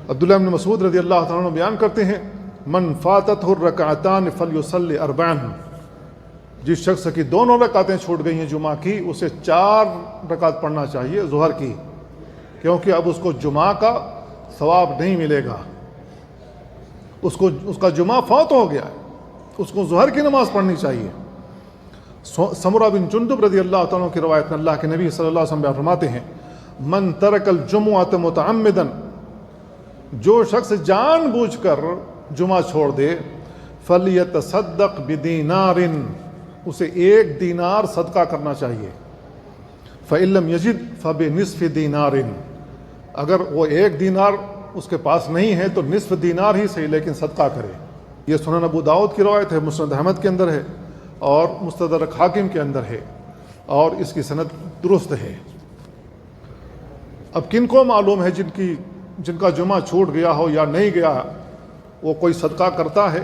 عبداللہ بن مسعود رضی اللہ تعالیٰ عنہ بیان کرتے ہیں من فاتتہ الرکعتان فلیصلی اربعا، جس شخص کی دونوں رکعتیں چھوٹ گئی ہیں جمعہ کی، اسے 4 رکعت پڑھنا چاہیے ظہر کی، کیونکہ اب اس کو جمعہ کا ثواب نہیں ملے گا، اس کا جمعہ فوت ہو گیا ہے، اس کو ظہر کی نماز پڑھنی چاہیے۔ سمرہ بن جندب رضی اللہ تعالیٰ عنہ کی روایت میں اللہ کے نبی صلی اللہ علیہ وسلم فرماتے ہیں من ترک الجمعۃ متعمدا، جو شخص جان بوجھ کر جمعہ چھوڑ دے، فلیتصدق بدینار، اسے 1 دینار صدقہ کرنا چاہیے، فإن لم یجد فبنصف دینار، اگر وہ 1 دینار اس کے پاس نہیں ہے تو نصف دینار ہی صحیح لیکن صدقہ کرے۔ یہ سنن ابو داؤد کی روایت ہے، مسند احمد کے اندر ہے اور مستدرک حاکم کے اندر ہے، اور اس کی سند درست ہے۔ اب کن کو معلوم ہے جن کا جمعہ چھوٹ گیا ہو یا نہیں گیا، وہ کوئی صدقہ کرتا ہے؟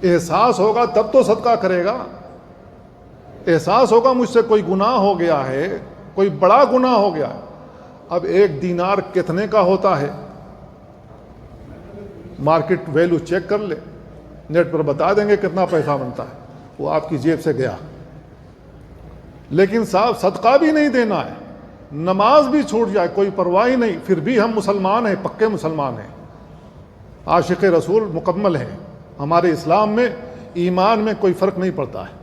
احساس ہوگا تب تو صدقہ کرے گا، احساس ہوگا مجھ سے کوئی گناہ ہو گیا ہے، کوئی بڑا گناہ ہو گیا ہے۔ اب 1 دینار کتنے کا ہوتا ہے؟ مارکیٹ ویلیو چیک کر لے، نیٹ پر بتا دیں گے کتنا پیسہ بنتا ہے، وہ آپ کی جیب سے گیا۔ لیکن صاحب صدقہ بھی نہیں دینا ہے، نماز بھی چھوٹ جائے کوئی پرواہ ہی نہیں، پھر بھی ہم مسلمان ہیں، پکے مسلمان ہیں، عاشق رسول مکمل ہیں، ہمارے اسلام میں ایمان میں کوئی فرق نہیں پڑتا ہے۔